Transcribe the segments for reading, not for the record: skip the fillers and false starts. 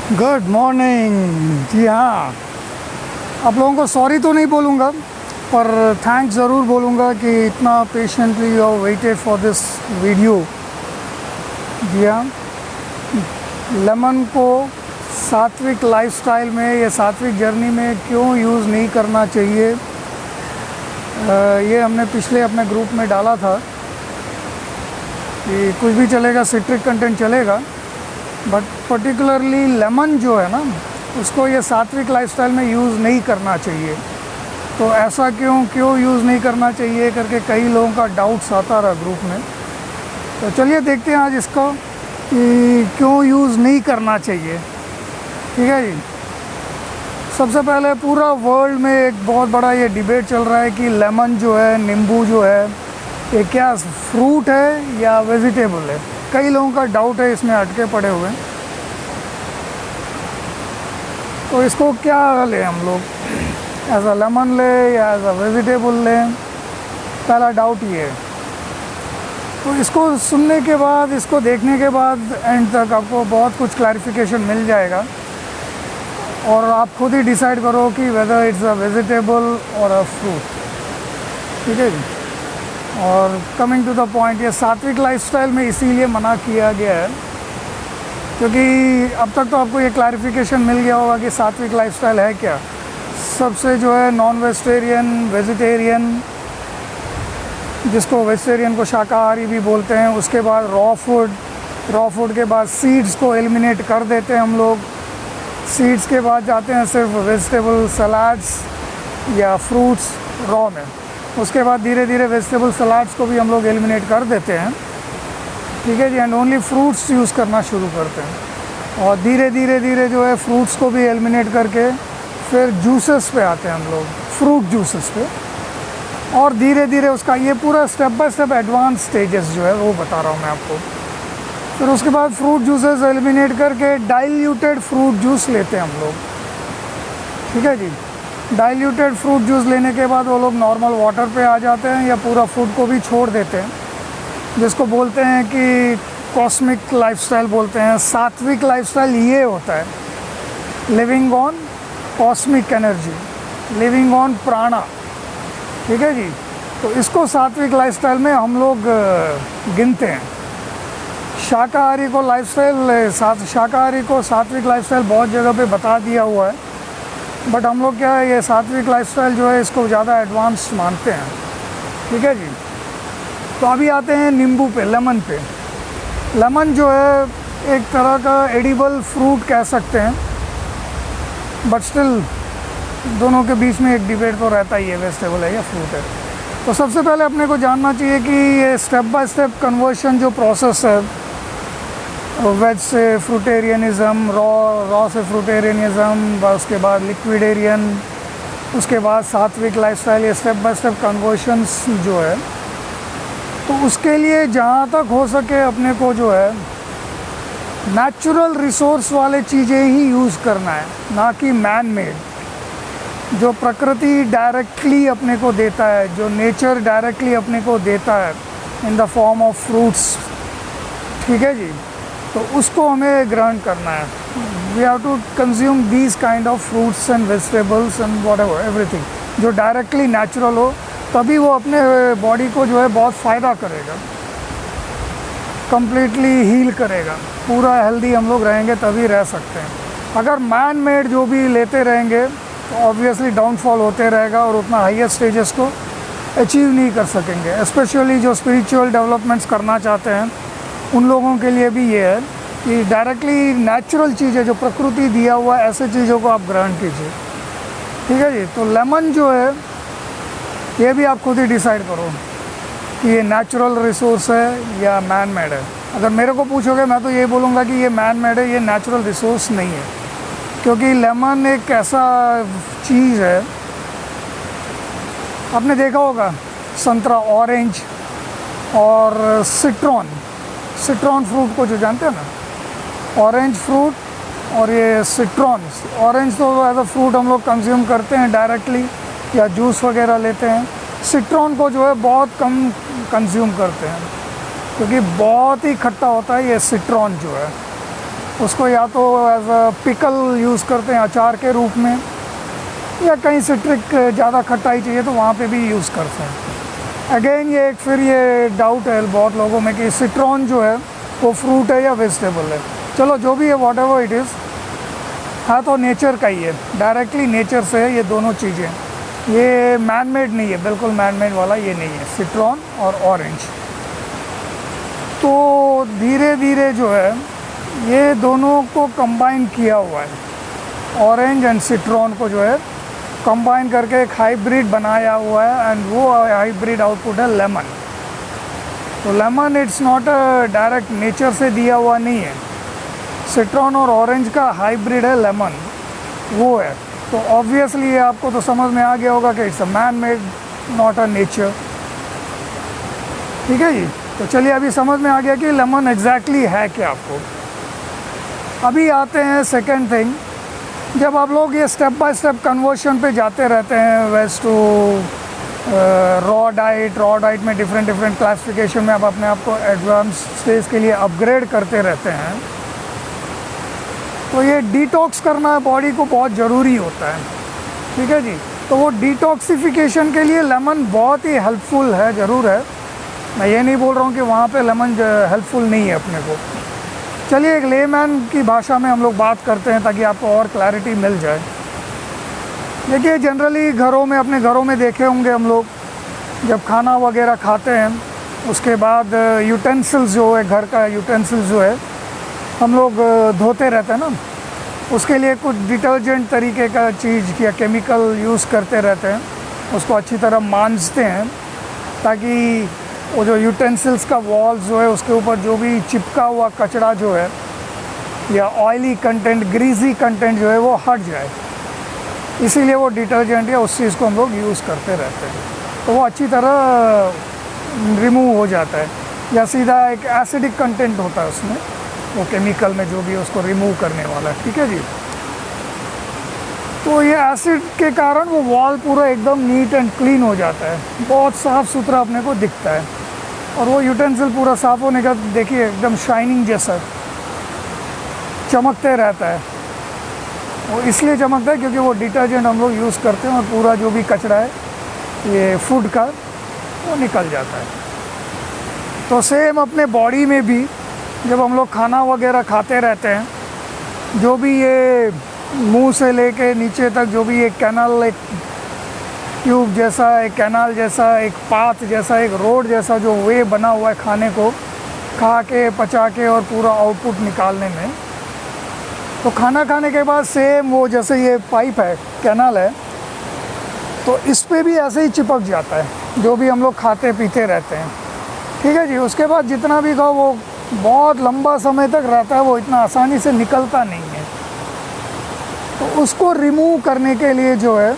Good morning. जी हाँ, आप लोगों को सॉरी तो नहीं बोलूँगा, पर थैंक्स ज़रूर बोलूँगा कि इतना patiently you have waited for this video. जी हाँ, लेमन को सात्विक लाइफस्टाइल में या सात्विक जर्नी में क्यों यूज़ नहीं करना चाहिए, ये हमने पिछले अपने ग्रुप में डाला था कि कुछ भी चलेगा, सिट्रिक कंटेंट चलेगा, बट पर्टिकुलरली लेमन जो है ना, उसको ये सात्विक लाइफस्टाइल में यूज़ नहीं करना चाहिए। तो ऐसा क्यों यूज़ नहीं करना चाहिए करके कई लोगों का डाउट्स आता रहा ग्रुप में। तो चलिए देखते हैं आज इसको कि क्यों यूज़ नहीं करना चाहिए। ठीक है जी। सबसे पहले पूरा वर्ल्ड में एक बहुत बड़ा ये डिबेट चल रहा है कि लेमन जो है, नींबू जो है, ये क्या फ्रूट है या वेजिटेबल है। कई लोगों का डाउट है, इसमें अटके पड़े हुए हैं। तो इसको क्या लें हम लोग, एज अ लेमन ले या एज अ वेजिटेबल लें, पहला डाउट ये है। तो इसको सुनने के बाद, इसको देखने के बाद एंड तक आपको बहुत कुछ क्लैरिफिकेशन मिल जाएगा और आप खुद ही डिसाइड करो कि वेदर इट्स अ वेजिटेबल और अ फ्रूट। ठीक है जी। और कमिंग टू द पॉइंट, ये सात्विक लाइफस्टाइल में इसीलिए मना किया गया है क्योंकि अब तक तो आपको ये क्लैरिफिकेशन मिल गया होगा कि सात्विक लाइफस्टाइल है क्या। सबसे जो है नॉन वेजिटेरियन, वेजिटेरियन, जिसको वेजिटेरियन को शाकाहारी भी बोलते हैं, उसके बाद रॉ फूड के बाद सीड्स को एलिमिनेट कर देते हैं हम लोग। सीड्स के बाद जाते हैं सिर्फ वेजिटेबल सलाड्स या फ्रूट्स रॉ में। उसके बाद धीरे धीरे वेजिटेबल सलाड्स को भी हम लोग एलिमिनेट कर देते हैं। ठीक है जी। एंड ओनली फ्रूट्स यूज़ करना शुरू करते हैं और धीरे धीरे जो है फ्रूट्स को भी एलिमिनेट करके फिर जूसेस पे आते हैं हम लोग, फ्रूट जूसेस पे। और धीरे धीरे उसका ये पूरा step by step advance stages जो है वो बता रहा हूँ मैं आपको। फिर उसके बाद फ्रूट जूसेस एलिमिनेट करके डाइल्यूटेड फ्रूट जूस लेते हैं हम लोग। ठीक है जी। डाइल्यूटेड फ्रूट जूस लेने के बाद वो लोग नॉर्मल वाटर पे आ जाते हैं या पूरा फूड को भी छोड़ देते हैं, जिसको बोलते हैं कि कॉस्मिक लाइफस्टाइल बोलते हैं। सात्विक लाइफस्टाइल ये होता है, living on cosmic energy, living on प्राणा। ठीक है जी। तो इसको सात्विक लाइफस्टाइल में हम लोग गिनते हैं। शाकाहारी को सात्विक लाइफस्टाइल बहुत जगह पे बता दिया हुआ है, बट हम लोग क्या है, ये सात्विक लाइफस्टाइल जो है इसको ज़्यादा एडवांस मानते हैं। ठीक है जी। तो अभी आते हैं नींबू पे, लेमन पे। लेमन जो है एक तरह का एडिबल फ्रूट कह सकते हैं, बट स्टिल दोनों के बीच में एक डिबेट तो रहता ही है, वेजिटेबल है या फ्रूट है। तो सबसे पहले अपने को जानना चाहिए कि ये स्टेप बाय स्टेप कन्वर्शन जो प्रोसेस है, वेज से फ्रूटेरियनिज़म, रॉ से फ्रूटेरियनिज़म, उसके बाद लिक्विडेरियन, उसके बाद सात्विक लाइफस्टाइल, ये स्टेप बाय स्टेप कन्वर्शंस जो है, तो उसके लिए जहाँ तक हो सके अपने को जो है नेचुरल रिसोर्स वाले चीज़ें ही यूज़ करना है, ना कि मैन मेड। जो प्रकृति डायरेक्टली अपने को देता है, जो नेचर डायरेक्टली अपने को देता है in the form of fruits. ठीक है जी। तो उसको हमें ग्रहण करना है। We have to consume these kind of fruits and vegetables and whatever everything जो डायरेक्टली नेचुरल हो, तभी वो अपने बॉडी को जो है बहुत फ़ायदा करेगा, कंप्लीटली हील करेगा। पूरा हेल्दी हम लोग रहेंगे तभी रह सकते हैं। अगर मैन मेड जो भी लेते रहेंगे तो ऑब्वियसली डाउनफॉल होते रहेगा और उतना हाईएस्ट स्टेजेस को अचीव नहीं कर सकेंगे। स्पेशली जो स्पिरिचुअल डेवलपमेंट्स करना चाहते हैं उन लोगों के लिए भी ये है कि डायरेक्टली नेचुरल चीज़ें जो प्रकृति दिया हुआ है, ऐसे चीज़ों को आप ग्रहण कीजिए। ठीक है जी। तो लेमन जो है ये भी आप खुद ही डिसाइड करो कि ये नेचुरल रिसोर्स है या मैन मेड है। अगर मेरे को पूछोगे मैं तो ये बोलूँगा कि ये मैन मेड है, ये नेचुरल रिसोर्स नहीं है। क्योंकि लेमन एक ऐसा चीज़ है, आपने देखा होगा संतरा, ऑरेंज और सिट्रॉन फ्रूट को जो जानते हैं ना, ऑरेंज फ्रूट और ये सिट्रॉन। ऑरेंज तो एज अ फ्रूट हम लोग कंज्यूम करते हैं डायरेक्टली या जूस वगैरह लेते हैं। सिट्रॉन को जो है बहुत कम कंज्यूम करते हैं क्योंकि बहुत ही खट्टा होता है ये सिट्रॉन जो है। उसको या तो एज अ पिकल यूज़ करते हैं अचार के रूप में, या कहीं सिट्रिक ज़्यादा खट्टाई चाहिए तो वहाँ पे भी यूज़ करते हैं। अगेन ये एक फिर ये डाउट है बहुत लोगों में कि सिट्रॉन जो है वो फ्रूट है या वेजिटेबल है। चलो जो भी है, वॉट एवर इट इज़, हाँ तो नेचर का ही है, डायरेक्टली नेचर से है ये दोनों चीज़ें। ये मैन मेड नहीं है, बिल्कुल मैन मेड वाला ये नहीं है, सिट्रॉन और ऑरेंज। तो धीरे धीरे जो है ये दोनों को कंबाइन किया हुआ है, ऑरेंज एंड सिट्रॉन को जो है कंबाइन करके एक हाइब्रिड बनाया हुआ है, एंड वो हाइब्रिड आउटपुट है लेमन। तो lemon it's not a direct nature से दिया हुआ नहीं है, सिट्रॉन और ऑरेंज का हाइब्रिड है लेमन, वो है। तो ऑब्वियसली ये आपको तो समझ में आ गया होगा कि it's a man made, not a nature. ठीक है जी। तो चलिए अभी समझ में आ गया कि लेमन एग्जैक्टली है क्या आपको। अभी आते हैं सेकेंड थिंग, जब आप लोग ये स्टेप बाय स्टेप कन्वर्शन पे जाते रहते हैं वेज टू रॉ डाइट में डिफरेंट क्लासिफिकेशन में आप अपने आप को एडवांस स्टेज के लिए अपग्रेड करते रहते हैं, तो ये डिटॉक्स करना बॉडी को बहुत ज़रूरी होता है। ठीक है जी। तो वो डिटॉक्सिफिकेशन के लिए लेमन बहुत ही हेल्पफुल है, ज़रूर है। मैं ये नहीं बोल रहा हूँ कि वहाँ पे लेमन हेल्पफुल नहीं है अपने को। चलिए एक लेमैन की भाषा में हम लोग बात करते हैं ताकि आपको और क्लैरिटी मिल जाए। देखिए जनरली घरों में, अपने घरों में देखे होंगे हम लोग, जब खाना वगैरह खाते हैं उसके बाद यूटेंसिल्स जो है, घर का यूटेंसिल्स जो है हम लोग धोते रहते हैं ना, उसके लिए कुछ डिटर्जेंट तरीके का चीज़ या केमिकल यूज़ करते रहते हैं, उसको अच्छी तरह मांजते हैं ताकि वो जो यूटेंसिल्स का वॉल्स जो है उसके ऊपर जो भी चिपका हुआ कचरा जो है या ऑयली कंटेंट, ग्रीजी कंटेंट जो है वो हट जाए। इसीलिए वो डिटर्जेंट या उस चीज़ को हम लोग यूज़ करते रहते हैं, तो वो अच्छी तरह रिमूव हो जाता है। या सीधा एक एसिडिक कंटेंट होता है उसमें, वो केमिकल में जो भी है उसको रिमूव करने वाला है। ठीक है जी। तो ये एसिड के कारण वो वॉल पूरा एकदम नीट एंड क्लीन हो जाता है, बहुत साफ़ सुथरा अपने को दिखता है, और वो यूटेंसिल पूरा साफ़ होने का देखिए एकदम शाइनिंग जैसा चमकते रहता है। वो इसलिए चमकता है क्योंकि वो डिटर्जेंट हम लोग यूज़ करते हैं और पूरा जो भी कचरा है ये फूड का वो निकल जाता है। तो सेम अपने बॉडी में भी जब हम लोग खाना वगैरह खाते रहते हैं, जो भी ये मुंह से लेके नीचे तक जो भी एक कैनाल, एक ट्यूब जैसा, एक कैनाल जैसा, एक पाथ जैसा, एक रोड जैसा जो वे बना हुआ है खाने को खा के, पचा के और पूरा आउटपुट निकालने में, तो खाना खाने के बाद सेम वो जैसे ये पाइप है, कैनाल है, तो इस पे भी ऐसे ही चिपक जाता है जो भी हम लोग खाते पीते रहते हैं। ठीक है जी। उसके बाद जितना भी खाओ वो बहुत लंबा समय तक रहता है, वो इतना आसानी से निकलता नहीं है। तो उसको रिमूव करने के लिए जो है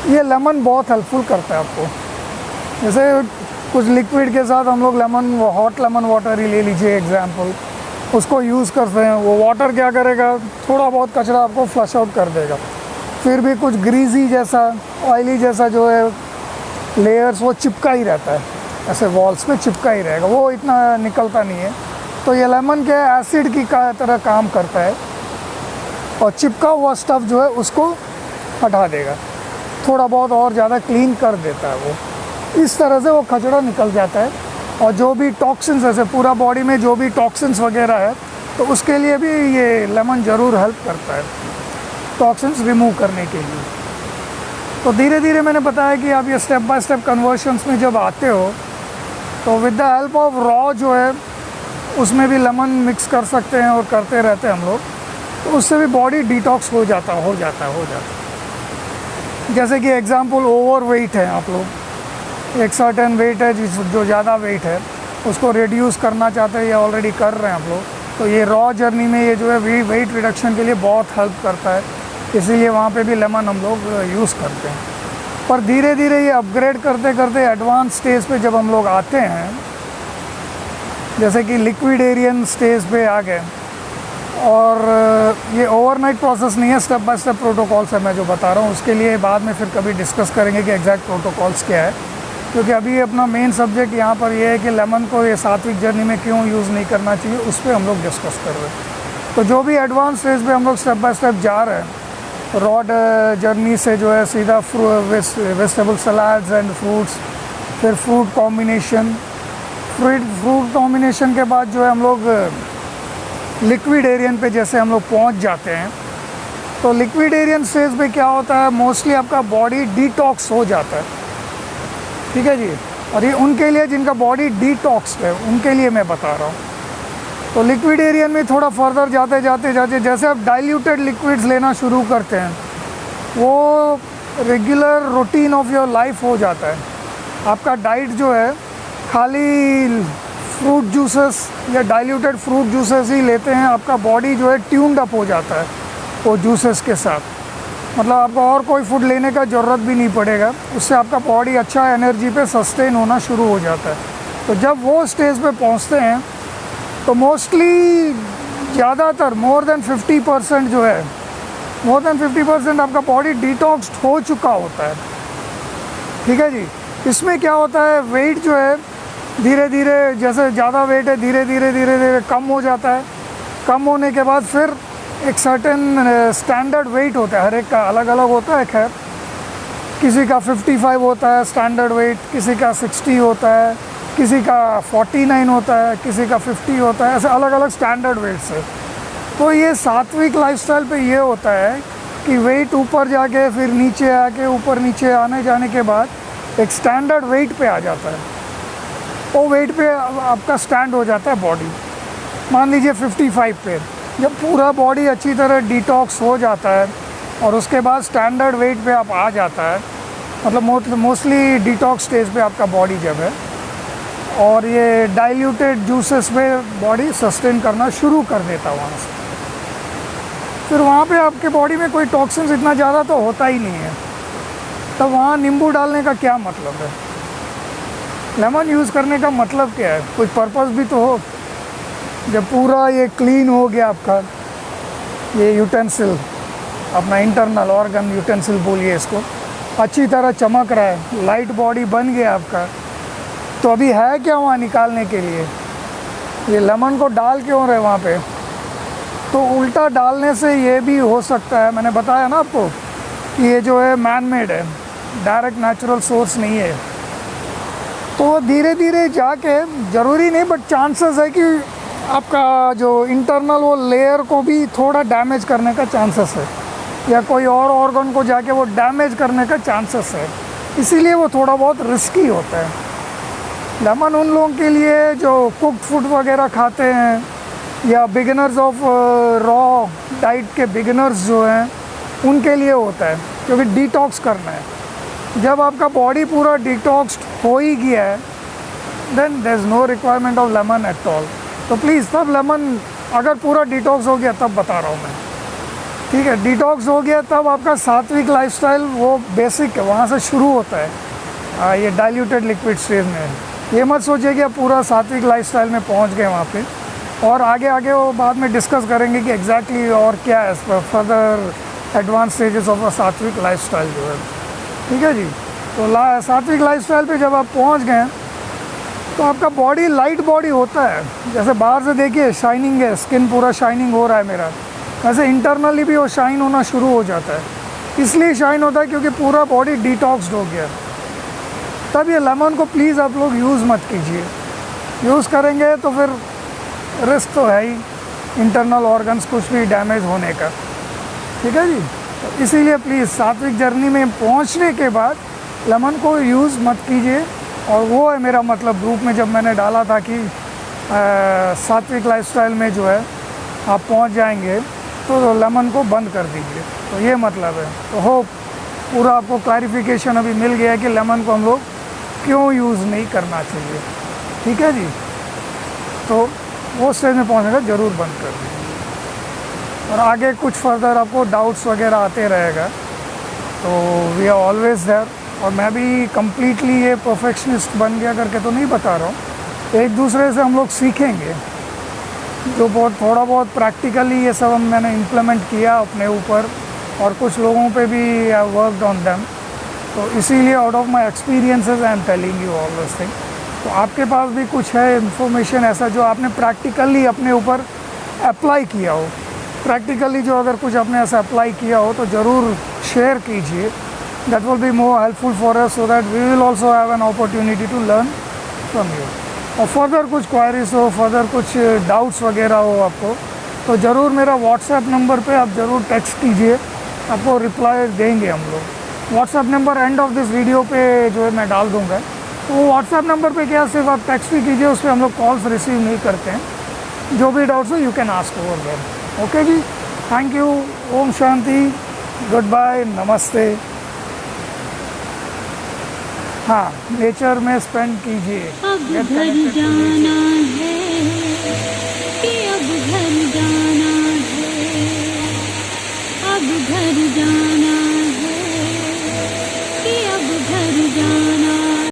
ये लेमन बहुत हेल्पफुल करता है आपको। जैसे कुछ लिक्विड के साथ हम लोग लेमन, वो हॉट लेमन वाटर ही ले लीजिए एग्जांपल, उसको यूज़ करते हैं। वो वाटर क्या करेगा, थोड़ा बहुत कचरा आपको फ्लश आउट कर देगा। फिर भी कुछ ग्रीजी जैसा, ऑयली जैसा जो है लेयर्स वो चिपका ही रहता है, ऐसे वॉल्स पे चिपका ही रहेगा, वो इतना निकलता नहीं है। तो ये लेमन के एसिड की तरह काम करता है और चिपका हुआ स्टफ़ जो है उसको हटा देगा, थोड़ा बहुत और ज़्यादा क्लीन कर देता है वो। इस तरह से वो कचरा निकल जाता है। और जो भी टॉक्सिन्स, ऐसे पूरा बॉडी में जो भी टॉक्सिन्स वगैरह है, तो उसके लिए भी ये लेमन ज़रूर हेल्प करता है, टॉक्सिन्स रिमूव करने के लिए। तो धीरे धीरे मैंने बताया कि आप ये स्टेप बाय स्टेप कन्वर्शंस में जब आते हो तो with the help of raw जो है उसमें भी लेमन मिक्स कर सकते हैं और करते रहते हैं हम लोग, तो उससे भी बॉडी डिटॉक्स हो जाता है। जैसे कि एग्जांपल ओवर वेट है, आप लोग एक सर्टेन वेट है जो ज़्यादा वेट है उसको रिड्यूस करना चाहते हैं या ऑलरेडी कर रहे हैं आप लोग, तो ये रॉ जर्नी में ये जो है वेट रिडक्शन के लिए बहुत हेल्प करता है, इसीलिए वहाँ पे भी लेमन हम लोग यूज़ करते हैं। पर धीरे धीरे ये अपग्रेड करते करते एडवांस स्टेज पे जब हम लोग आते हैं, जैसे कि लिक्विडेरियन स्टेज पे आ गए, और ये ओवरनाइट प्रोसेस नहीं है, स्टेप बाय स्टेप प्रोटोकॉल्स है मैं जो बता रहा हूँ, उसके लिए बाद में फिर कभी डिस्कस करेंगे कि एग्जैक्ट प्रोटोकॉल्स क्या है, क्योंकि अभी अपना मेन सब्जेक्ट यहाँ पर ये है कि लेमन को ये सात्विक जर्नी में क्यों यूज़ नहीं करना चाहिए, उस पर हम लोग डिस्कस कर रहे हैं। तो जो भी एडवांस स्टेज पे हम लोग स्टेप बाय स्टेप जा रहे हैं, रॉड जर्नी से जो है सीधा वेजिटेबल सलाड्स एंड फ्रूट्स, फिर फ्रूट कॉम्बिनेशन, फ्रूट कॉम्बिनेशन के बाद जो है हम लोग लिक्विडेरियन पे जैसे हम लोग पहुंच जाते हैं। तो लिक्विडेरियन स्टेज पे क्या होता है, मोस्टली आपका बॉडी डिटॉक्स हो जाता है, ठीक है जी। और ये उनके लिए जिनका बॉडी डिटॉक्स है उनके लिए मैं बता रहा हूँ। तो लिक्विडेरियन में थोड़ा फर्दर जाते जाते जैसे आप डाइल्यूटेड लिक्विड्स लेना शुरू करते हैं, वो regular routine of your life हो जाता है। आपका डाइट जो है खाली फ्रूट जूसेस या डाइल्यूटेड फ्रूट जूसेस ही लेते हैं, आपका बॉडी जो है ट्यून्ड अप हो जाता है वो जूसेस के साथ। मतलब आपको और कोई फूड लेने का ज़रूरत भी नहीं पड़ेगा, उससे आपका बॉडी अच्छा एनर्जी पे सस्टेन होना शुरू हो जाता है। तो जब वो स्टेज पे पहुंचते हैं तो मोस्टली ज़्यादातर मोर देन 50% जो है, मोर देन 50% आपका बॉडी डिटॉक्स्ड हो चुका होता है, ठीक है जी। इसमें क्या होता है, वेट जो है धीरे धीरे, जैसे ज़्यादा वेट है धीरे धीरे कम हो जाता है। कम होने के बाद फिर एक सर्टेन स्टैंडर्ड वेट होता है, हर एक का अलग अलग होता है। खैर किसी का 55 होता है स्टैंडर्ड वेट, किसी का 60 होता है, किसी का 49 होता है, किसी का 50 होता है, ऐसे अलग अलग स्टैंडर्ड वेट्स है। तो ये सात्विक लाइफस्टाइल पे ये होता है कि वेट ऊपर जाके फिर नीचे आके ऊपर नीचे आने जाने के बाद एक स्टैंडर्ड वेट पे आ जाता है। वो वेट पे आपका स्टैंड हो जाता है बॉडी। मान लीजिए 55 पे जब पूरा बॉडी अच्छी तरह डिटॉक्स हो जाता है और उसके बाद स्टैंडर्ड वेट पे आप आ जाता है, मतलब मोस्टली डिटॉक्स स्टेज पे आपका बॉडी जब है, और ये डाइल्यूटेड जूसेस में बॉडी सस्टेन करना शुरू कर देता है वहाँ से। फिर वहाँ पे आपके बॉडी में कोई टॉक्सिन्स इतना ज़्यादा तो होता ही नहीं है, तब वहाँ नींबू डालने का क्या मतलब है, लेमन यूज़ करने का मतलब क्या है, कुछ पर्पस भी तो हो। जब पूरा ये क्लीन हो गया आपका ये यूटेंसिल, अपना इंटरनल ऑर्गन यूटेंसिल बोलिए इसको, अच्छी तरह चमक रहा है, लाइट बॉडी बन गया आपका, तो अभी है क्या वहाँ निकालने के लिए, ये लेमन को डाल क्यों रहे वहाँ पे। तो उल्टा डालने से ये भी हो सकता है, मैंने बताया ना आपको कि ये जो है मैन मेड है, डायरेक्ट नेचुरल सोर्स नहीं है। तो धीरे धीरे जाके, ज़रूरी नहीं बट चांसेस है कि आपका जो इंटरनल वो लेयर को भी थोड़ा डैमेज करने का चांसेस है, या कोई और ऑर्गन को जाके वो डैमेज करने का चांसेस है, इसीलिए वो थोड़ा बहुत रिस्की होता है। लेमन उन लोगों के लिए जो कुक्ड फूड वगैरह खाते हैं या बिगिनर्स ऑफ रॉ डाइट के बिगिनर्स जो हैं उनके लिए होता है, क्योंकि डिटॉक्स करना है। जब आपका बॉडी पूरा डिटॉक्स्ड हो ही गया है then there is no requirement of lemon at all. तो प्लीज़ तब लेमन अगर पूरा डिटॉक्स हो गया तब बता रहा हूँ मैं, ठीक है। डिटॉक्स हो गया तब आपका सात्विक लाइफस्टाइल वो बेसिक है, वहाँ से शुरू होता है ये डाइल्यूटेड लिक्विड स्टेज में। ये मत सोचिए कि आप पूरा सात्विक लाइफस्टाइल में पहुँच गए वहाँ पे, और आगे वो बाद में डिस्कस करेंगे कि एग्जैक्टली और क्या है further advance stages of a सात्विक लाइफस्टाइल जो है, ठीक है जी। तो सात्विक लाइफस्टाइल पे जब आप पहुँच गए तो आपका बॉडी लाइट बॉडी होता है, जैसे बाहर से देखिए शाइनिंग है, स्किन पूरा शाइनिंग हो रहा है मेरा, वैसे इंटरनली भी वो शाइन होना शुरू हो जाता है। इसलिए शाइन होता है क्योंकि पूरा बॉडी डिटॉक्स्ड हो गया। तब ये लेमन को प्लीज़ आप लोग यूज़ मत कीजिए, यूज़ करेंगे तो फिर रिस्क तो है ही इंटरनल ऑर्गन्स कुछ भी डैमेज होने का, ठीक है जी। तो इसीलिए प्लीज़ सात्विक जर्नी में पहुंचने के बाद लेमन को यूज़ मत कीजिए। और वो है मेरा मतलब ग्रुप में जब मैंने डाला था कि सात्विक लाइफस्टाइल में जो है आप पहुंच जाएंगे तो लेमन को बंद कर दीजिए, तो ये मतलब है। तो होप पूरा आपको क्लैरिफिकेशन अभी मिल गया है कि लेमन को हम लोग क्यों यूज़ नहीं करना चाहिए, ठीक है जी। तो वो स्टेज में पहुंचेगा ज़रूर बंद कर दीजिए। और आगे कुछ फर्दर आपको डाउट्स वगैरह आते रहेगा तो वी आर ऑलवेज देयर। और मैं भी कम्प्लीटली ये परफेक्शनिस्ट बन गया करके तो नहीं बता रहा हूँ, एक दूसरे से हम लोग सीखेंगे, जो बहुत थोड़ा बहुत प्रैक्टिकली ये सब मैंने इम्प्लीमेंट किया अपने ऊपर, और कुछ लोगों पे भी आई वर्कड ऑन देम। तो इसीलिए out of my experiences I am telling you all this thing. तो आपके पास भी कुछ है इन्फॉर्मेशन ऐसा जो आपने प्रैक्टिकली अपने ऊपर अप्लाई किया हो, प्रैक्टिकली जो अगर कुछ आपने ऐसा अप्लाई किया हो तो ज़रूर शेयर कीजिए, that will be more helpful for us so that we will also have an opportunity to learn from you. और फर्दर कुछ क्वायरीज हो, फर्दर कुछ डाउट्स वगैरह हो आपको, तो ज़रूर मेरा व्हाट्सएप नंबर पे आप ज़रूर टेक्स्ट कीजिए, आपको रिप्लाई देंगे हम लोग। WhatsApp number end of this video पे जो है मैं डाल दूँगा। तो व्हाट्सएप नंबर पे क्या सिर्फ आप टेक्स्ट भी कीजिए, उस पर हम लोग कॉल्स रिसीव नहीं करते हैं। जो भी डाउट्स हो you can ask over there. Okay जी, थैंक यू, ओम शांति, गुड बाय, नमस्ते। हाँ, नेचर में स्पेंड कीजिए। अब घर जाना है।